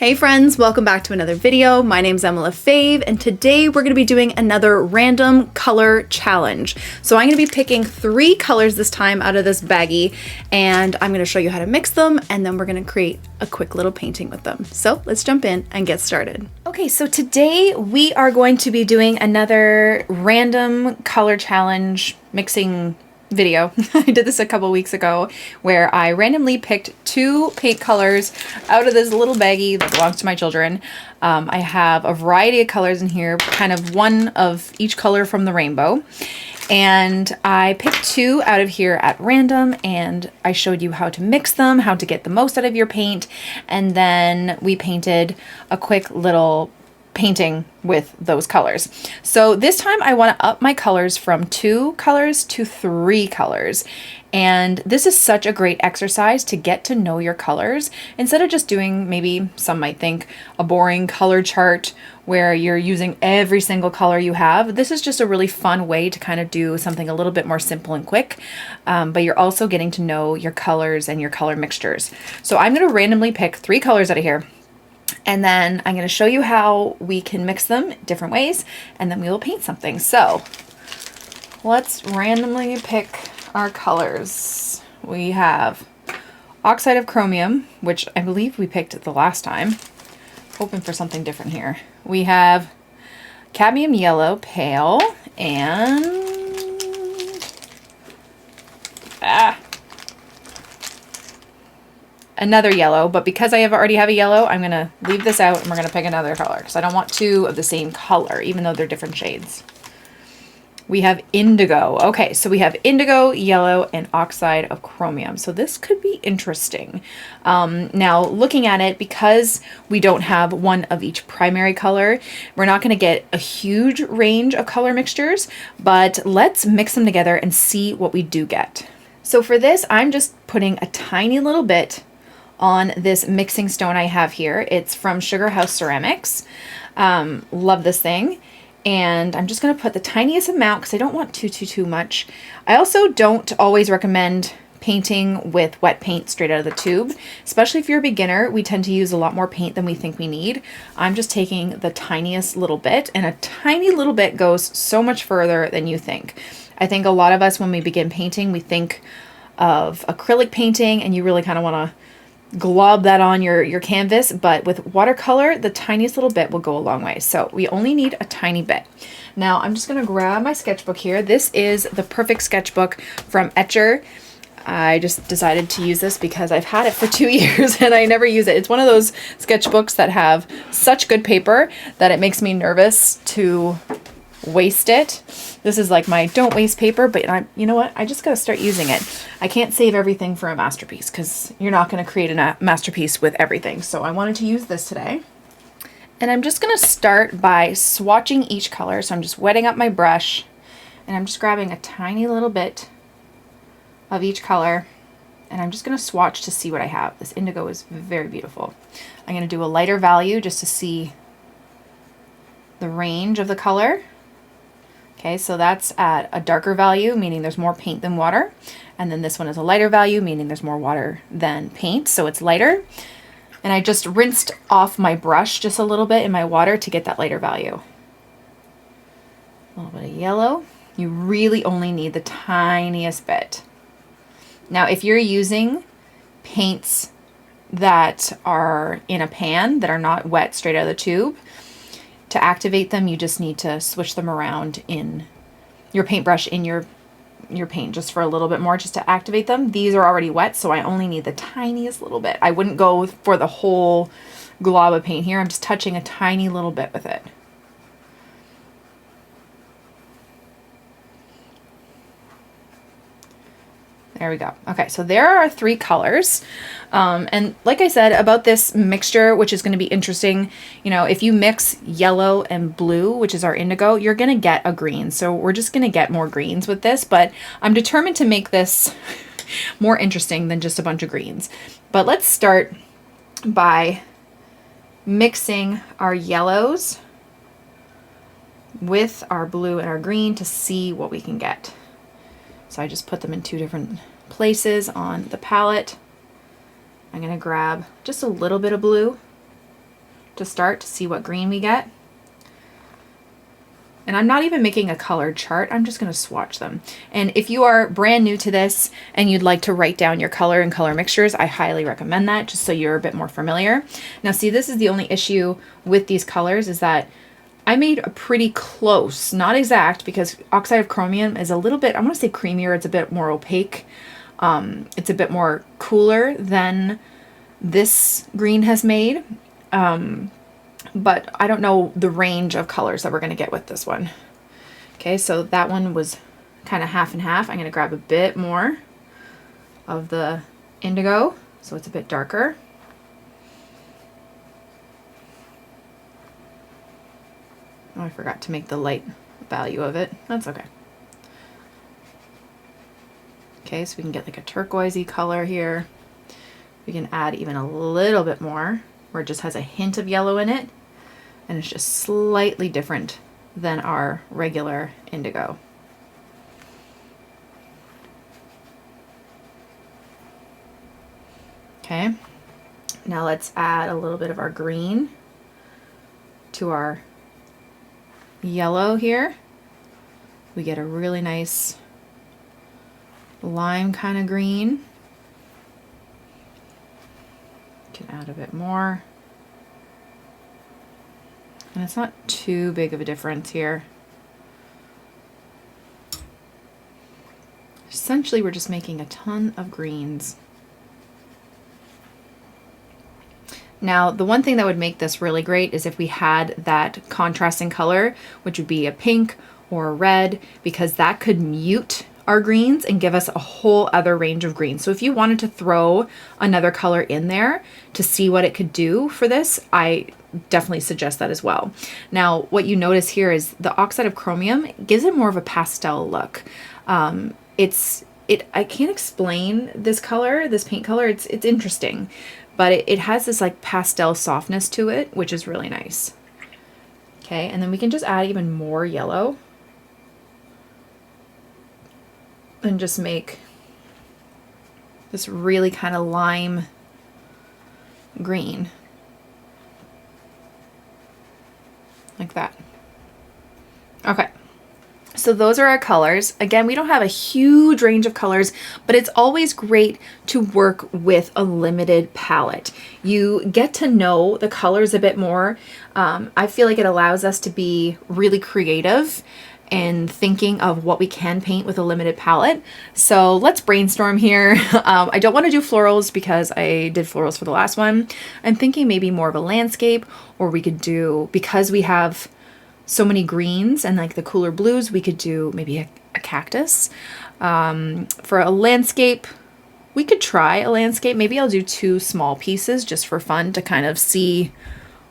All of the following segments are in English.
Hey friends, welcome back to another video. My name's Emma Fave, and today we're going to be doing another random color challenge. So I'm going to be picking 3 colors this time out of this baggie, and I'm going to show you how to mix them, and then we're going to create a quick little painting with them. So let's jump in and get started. Okay, so today we are going to be doing another random color challenge mixing video. I did this a couple weeks ago where I randomly picked 2 paint colors out of this little baggie that belongs to my children. I have a variety of colors in here, kind of one of each color from the rainbow. And I picked 2 out of here at random, and I showed you how to mix them, how to get the most out of your paint, and then we painted a quick little painting with those colors. So this time I want to up my colors from 2 colors to 3 colors. And this is such a great exercise to get to know your colors instead of just doing, maybe some might think, a boring color chart where you're using every single color you have. This is just a really fun way to kind of do something a little bit more simple and quick, but you're also getting to know your colors and your color mixtures. So I'm going to randomly pick 3 colors out of here, and then I'm going to show you how we can mix them different ways, and then we will paint something. So let's randomly pick our colors. We have oxide of chromium, which I believe we picked the last time. Hoping for something different here. We have cadmium yellow, pale, and another yellow, but because I already have a yellow, I'm going to leave this out and we're going to pick another color because I don't want 2 of the same color, even though they're different shades. We have indigo. Okay, so we have indigo, yellow, and oxide of chromium. So this could be interesting. Now, looking at it, because we don't have one of each primary color, we're not going to get a huge range of color mixtures, but let's mix them together and see what we do get. So for this, I'm just putting a tiny little bit on this mixing stone I have here. It's from Sugarhouse Ceramics. Love this thing. And I'm just going to put the tiniest amount because I don't want too much. I also don't always recommend painting with wet paint straight out of the tube, especially if you're a beginner. We tend to use a lot more paint than we think we need. I'm just taking the tiniest little bit, and a tiny little bit goes so much further than you think. I think a lot of us, when we begin painting, we think of acrylic painting, and you really kind of want to glob that on your canvas, but with watercolor, the tiniest little bit will go a long way. So we only need a tiny bit. Now I'm just going to grab my sketchbook here. This is the Perfect Sketchbook from Etcher. I just decided to use this because I've had it for 2 years and I never use it. It's one of those sketchbooks that have such good paper that it makes me nervous to waste it. This is like my don't waste paper, but you know what? I just got to start using it. I can't save everything for a masterpiece because you're not going to create a masterpiece with everything. So I wanted to use this today. And I'm just going to start by swatching each color. So I'm just wetting up my brush and I'm just grabbing a tiny little bit of each color and I'm just going to swatch to see what I have. This indigo is very beautiful. I'm going to do a lighter value just to see the range of the color. Okay, so that's at a darker value, meaning there's more paint than water. And then this one is a lighter value, meaning there's more water than paint, so it's lighter. And I just rinsed off my brush just a little bit in my water to get that lighter value. A little bit of yellow. You really only need the tiniest bit. Now, if you're using paints that are in a pan, that are not wet straight out of the tube, to activate them, you just need to switch them around in your paintbrush in your paint just for a little bit more just to activate them. These are already wet, so I only need the tiniest little bit. I wouldn't go for the whole glob of paint here. I'm just touching a tiny little bit with it. There we go. Okay, so there are 3 colors. And like I said about this mixture, which is going to be interesting, you know, if you mix yellow and blue, which is our indigo, you're going to get a green. So we're just going to get more greens with this, but I'm determined to make this more interesting than just a bunch of greens. But let's start by mixing our yellows with our blue and our green to see what we can get. So I just put them in 2 different places on the palette. I'm going to grab just a little bit of blue to start to see what green we get. And I'm not even making a colored chart. I'm just going to swatch them. And if you are brand new to this and you'd like to write down your color and color mixtures, I highly recommend that just so you're a bit more familiar. Now see, this is the only issue with these colors is that I made a pretty close, not exact, because oxide of chromium is a little bit, I want to say creamier. It's a bit more opaque. It's a bit more cooler than this green has made. But I don't know the range of colors that we're going to get with this one. Okay, so that one was kind of half and half. I'm going to grab a bit more of the indigo, so it's a bit darker. Oh, I forgot to make the light value of it. That's okay. Okay, so we can get like a turquoisey color here. We can add even a little bit more where it just has a hint of yellow in it. And it's just slightly different than our regular indigo. Okay, now let's add a little bit of our green to our yellow here. We get a really nice lime kind of green. Can add a bit more. And it's not too big of a difference here. Essentially, we're just making a ton of greens. Now, the one thing that would make this really great is if we had that contrasting color, which would be a pink or a red, because that could mute our greens and give us a whole other range of greens. So if you wanted to throw another color in there to see what it could do for this, I definitely suggest that as well. Now, what you notice here is the oxide of chromium gives it more of a pastel look. I can't explain this color, this paint color. It's interesting, but it has this like pastel softness to it, which is really nice. Okay, and then we can just add even more yellow and just make this really kind of lime green. Like that. Okay, so those are our colors. Again, we don't have a huge range of colors, but it's always great to work with a limited palette. You get to know the colors a bit more. I feel like it allows us to be really creative and thinking of what we can paint with a limited palette. So let's brainstorm here. I don't want to do florals because I did florals for the last one. I'm thinking maybe more of a landscape, or we could do, because we have so many greens and like the cooler blues, we could do maybe a cactus. For a landscape, we could try a landscape. Maybe I'll do 2 small pieces just for fun to kind of see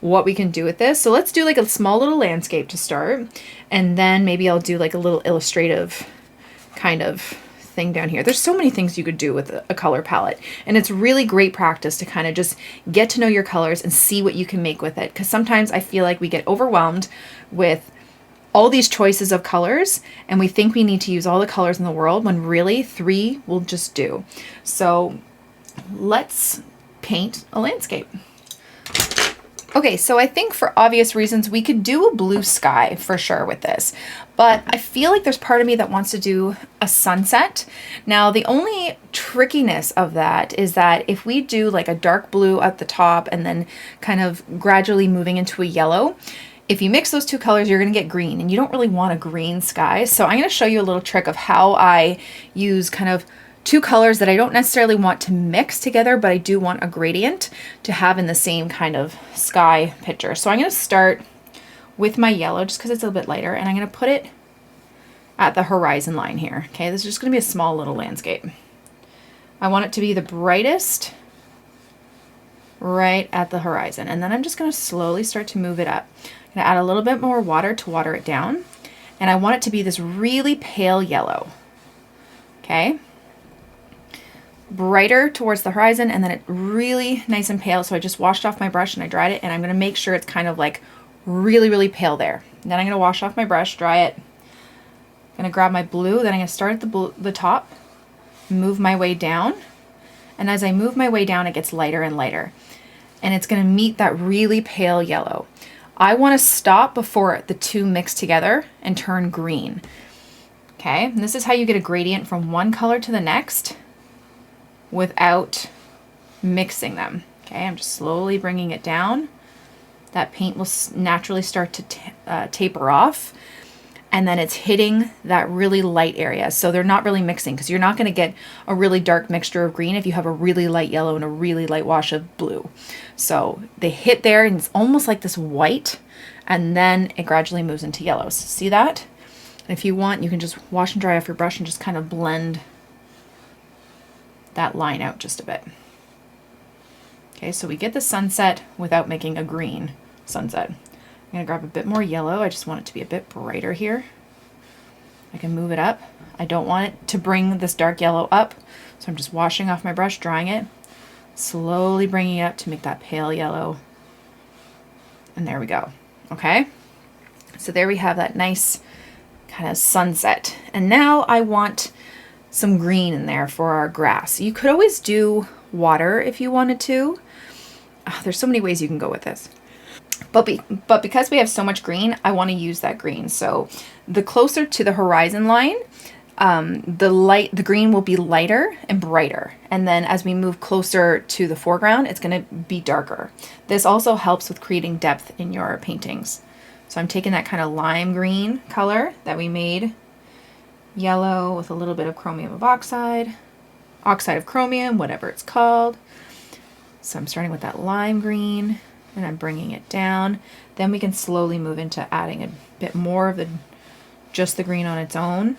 what we can do with this. So let's do like a small little landscape to start, and then maybe I'll do like a little illustrative kind of thing down here. There's so many things you could do with a color palette, and it's really great practice to kind of just get to know your colors and see what you can make with it, because sometimes I feel like we get overwhelmed with all these choices of colors and we think we need to use all the colors in the world when really 3 will just do. So let's paint a landscape. Okay, so I think for obvious reasons, we could do a blue sky for sure with this, but I feel like there's part of me that wants to do a sunset. Now, the only trickiness of that is that if we do like a dark blue at the top and then kind of gradually moving into a yellow, if you mix those 2 colors, you're gonna get green, and you don't really want a green sky. So I'm gonna show you a little trick of how I use kind of 2 colors that I don't necessarily want to mix together, but I do want a gradient to have in the same kind of sky picture. So I'm going to start with my yellow just because it's a little bit lighter, and I'm going to put it at the horizon line here. Okay, this is just going to be a small little landscape. I want it to be the brightest right at the horizon, and then I'm just going to slowly start to move it up. I'm going to add a little bit more water to water it down, and I want it to be this really pale yellow. Okay, brighter towards the horizon, and then it really nice and pale. So I just washed off my brush and I dried it, and I'm going to make sure it's kind of like really, really pale there. And then I'm going to wash off my brush, dry it. I'm going to grab my blue, then I'm going to start at the top, move my way down, and as I move my way down, it gets lighter and lighter. and it's going to meet that really pale yellow. I want to stop before the two mix together and turn green. Okay, and this is how you get a gradient from one color to the next without mixing them. Okay, I'm just slowly bringing it down. That paint will naturally start to taper off, and then it's hitting that really light area. So they're not really mixing, because you're not going to get a really dark mixture of green if you have a really light yellow and a really light wash of blue. So they hit there and it's almost like this white, and then it gradually moves into yellows. See that? And if you want, you can just wash and dry off your brush and just kind of blend that line out just a bit. Okay, so we get the sunset without making a green sunset. I'm going to grab a bit more yellow. I just want it to be a bit brighter here. I can move it up. I don't want it to bring this dark yellow up, so I'm just washing off my brush, drying it, slowly bringing it up to make that pale yellow. And there we go. Okay, so there we have that nice kind of sunset. And now I want some green in there for our grass. You could always do water if you wanted to. Oh, there's so many ways you can go with this. But because we have so much green, I want to use that green. So the closer to the horizon line, the green will be lighter and brighter. And then as we move closer to the foreground, it's going to be darker. This also helps with creating depth in your paintings. So I'm taking that kind of lime green color that we made yellow with a little bit of chromium of oxide of chromium, whatever it's called. So I'm starting with that lime green and I'm bringing it down. Then we can slowly move into adding a bit more of just the green on its own.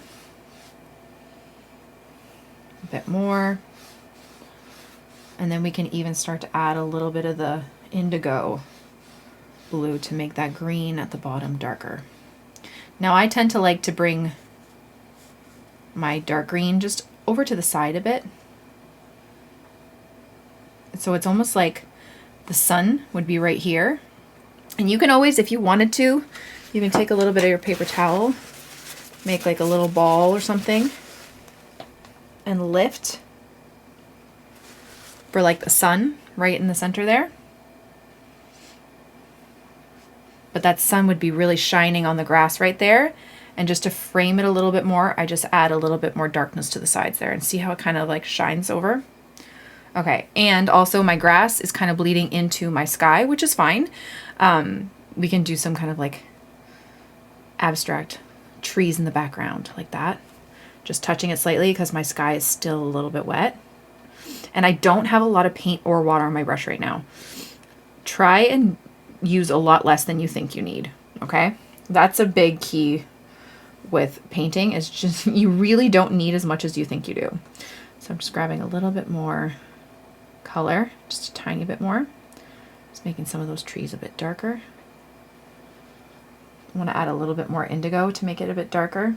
A bit more. And then we can even start to add a little bit of the indigo blue to make that green at the bottom darker. Now I tend to like to bring my dark green just over to the side a bit. So it's almost like the sun would be right here. And you can always, if you wanted to, you can take a little bit of your paper towel, make like a little ball or something, and lift for like the sun right in the center there. But that sun would be really shining on the grass right there. And just to frame it a little bit more, I just add a little bit more darkness to the sides there, and see how it kind of like shines over. Okay, and also my grass is kind of bleeding into my sky, which is fine. We can do some kind of like abstract trees in the background like that. Just touching it slightly because my sky is still a little bit wet. And I don't have a lot of paint or water on my brush right now. Try and use a lot less than you think you need, okay? That's a big key with painting, is just you really don't need as much as you think you do. So I'm just grabbing a little bit more color, just a tiny bit more. Just making some of those trees a bit darker. I want to add a little bit more indigo to make it a bit darker.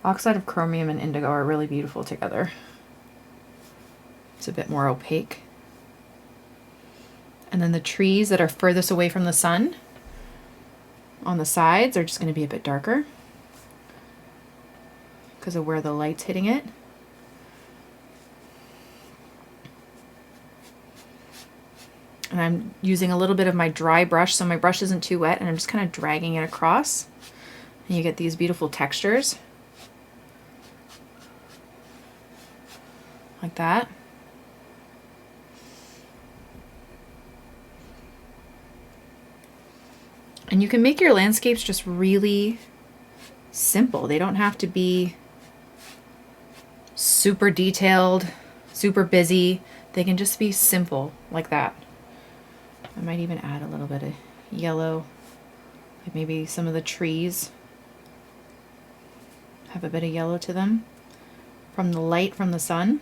Oxide of chromium and indigo are really beautiful together. It's a bit more opaque. And then the trees that are furthest away from the sun on the sides are just going to be a bit darker because of where the light's hitting it. And I'm using a little bit of my dry brush, so my brush isn't too wet, and I'm just kind of dragging it across. And you get these beautiful textures. Like that. And you can make your landscapes just really simple. They don't have to be super detailed, super busy. They can just be simple like that. I might even add a little bit of yellow, like maybe some of the trees have a bit of yellow to them from the light from the sun.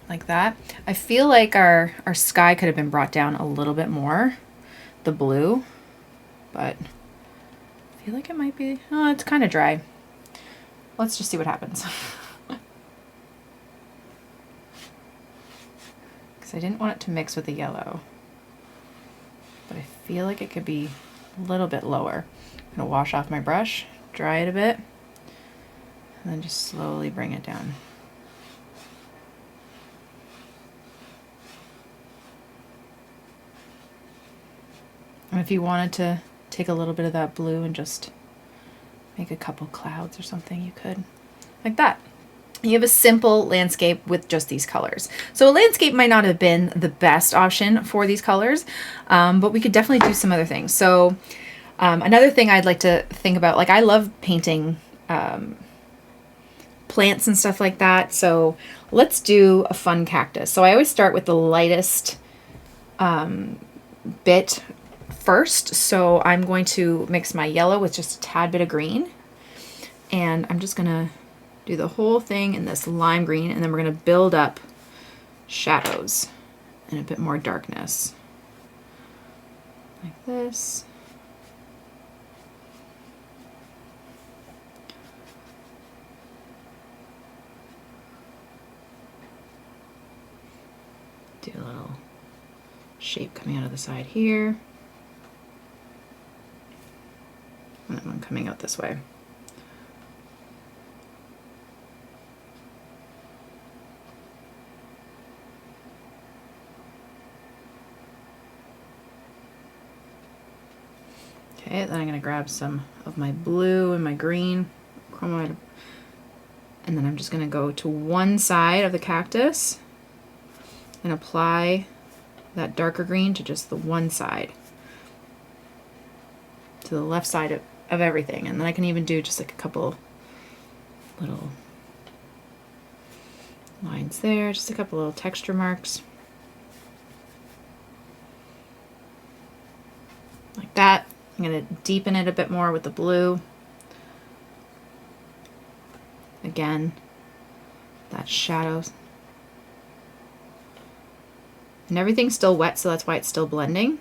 Like that. I feel like our sky could have been brought down a little bit more, the blue, but I feel like it might be, oh, it's kind of dry. Let's just see what happens. Because I didn't want it to mix with the yellow, but I feel like it could be a little bit lower. I'm going to wash off my brush, dry it a bit, and then just slowly bring it down. And if you wanted to take a little bit of that blue and just make a couple clouds or something, you could. Like that. You have a simple landscape with just these colors. So a landscape might not have been the best option for these colors, but we could definitely do some other things. So another thing I'd like to think about, like I love painting plants and stuff like that. So let's do a fun cactus. So I always start with the lightest bit first. So I'm going to mix my yellow with just a tad bit of green. And I'm just going to do the whole thing in this lime green, and then we're going to build up shadows and a bit more darkness. Like this. Do a little shape coming out of the side here. And one coming out this way. Okay, then I'm going to grab some of my blue and my green, and then I'm just going to go to one side of the cactus and apply that darker green to just the one side, to the left side of everything. And then I can even do just like a couple little lines there, just a couple little texture marks. Like that. I'm going to deepen it a bit more with the blue. Again, that shadows. And everything's still wet, so that's why it's still blending.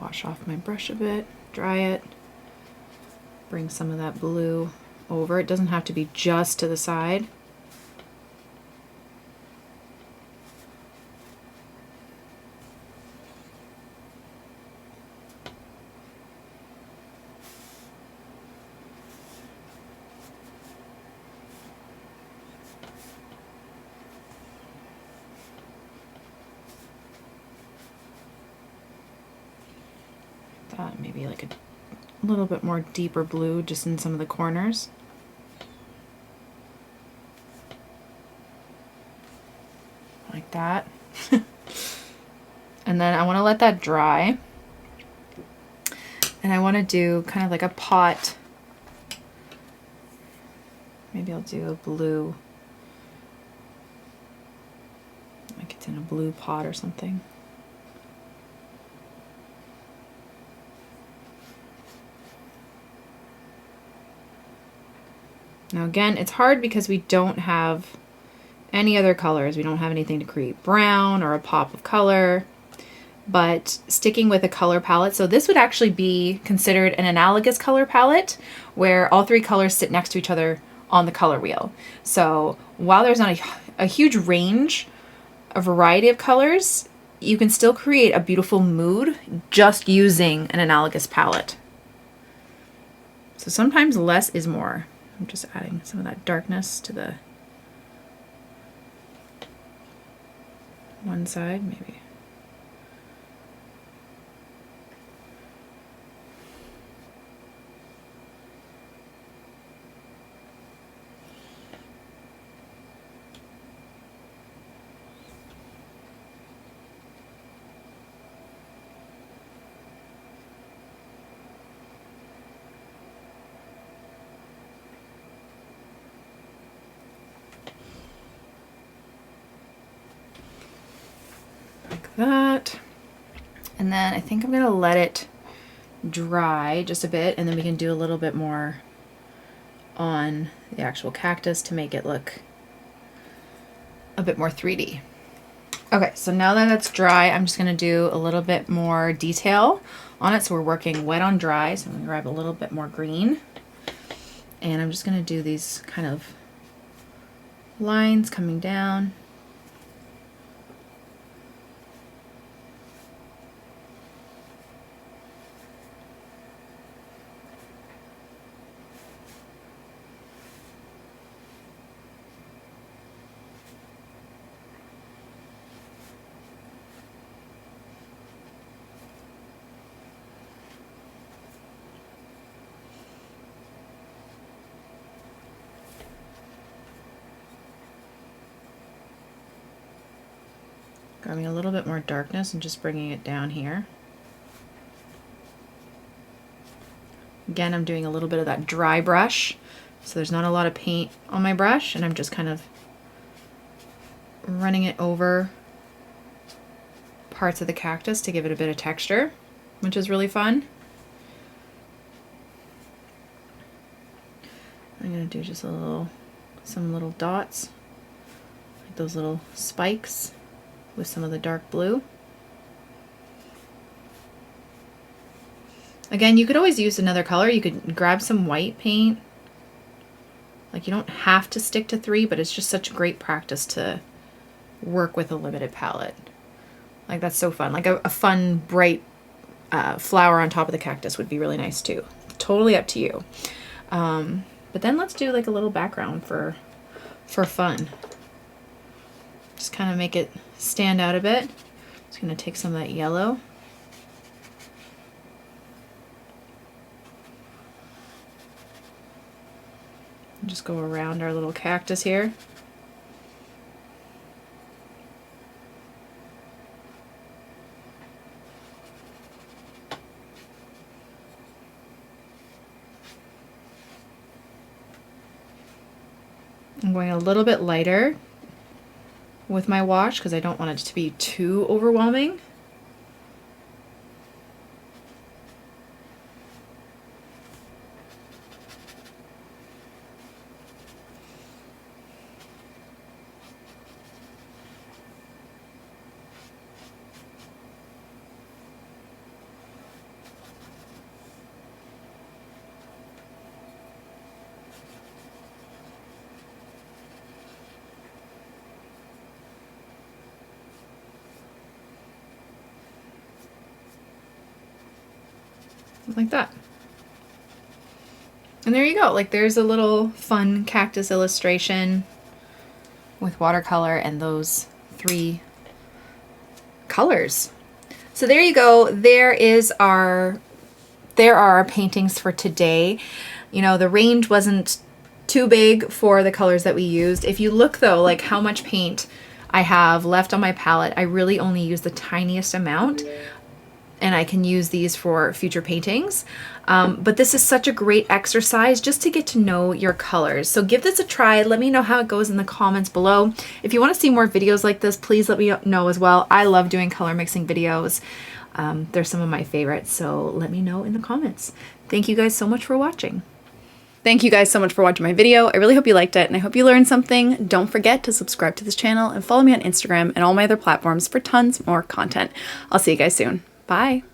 Wash off my brush a bit, dry it, bring some of that blue over. It doesn't have to be just to the side. Maybe like a little bit more deeper blue just in some of the corners. Like that. And then I want to let that dry. And I want to do kind of like a pot. Maybe I'll do a blue. Like it's in a blue pot or something. Now again, it's hard because we don't have any other colors. We don't have anything to create brown or a pop of color, but sticking with a color palette. So this would actually be considered an analogous color palette where all three colors sit next to each other on the color wheel. So while there's not a huge range, a variety of colors, you can still create a beautiful mood just using an analogous palette. So sometimes less is more. I'm just adding some of that darkness to the one side, maybe. That, and then I think I'm gonna let it dry just a bit, and then we can do a little bit more on the actual cactus to make it look a bit more 3D. Okay, so now that it's dry, I'm just gonna do a little bit more detail on it. So we're working wet on dry, so I'm gonna grab a little bit more green, and I'm just gonna do these kind of lines coming down. Grabbing a little bit more darkness and just bringing it down here. Again, I'm doing a little bit of that dry brush, so there's not a lot of paint on my brush, and I'm just kind of running it over parts of the cactus to give it a bit of texture, which is really fun. I'm going to do just some little dots, like those little spikes with some of the dark blue. Again, you could always use another color. You could grab some white paint. Like, you don't have to stick to 3, but it's just such great practice to work with a limited palette. Like, that's so fun. Like a fun, bright flower on top of the cactus would be really nice too. Totally up to you. But then let's do like a little background for fun. Just kind of make it stand out a bit. Just gonna take some of that yellow. And just go around our little cactus here. I'm going a little bit lighter with my wash because I don't want it to be too overwhelming. Like that. And there you go. Like, there's a little fun cactus illustration with watercolor and those 3 colors. So there you go. There are our paintings for today. You know, the range wasn't too big for the colors that we used. If you look though, like how much paint I have left on my palette, I really only use the tiniest amount, and I can use these for future paintings. But this is such a great exercise just to get to know your colors. So give this a try. Let me know how it goes in the comments below. If you want to see more videos like this, please let me know as well. I love doing color mixing videos. They're some of my favorites, so let me know in the comments. Thank you guys so much for watching. Thank you guys so much for watching my video. I really hope you liked it, and I hope you learned something. Don't forget to subscribe to this channel and follow me on Instagram and all my other platforms for tons more content. I'll see you guys soon. Bye.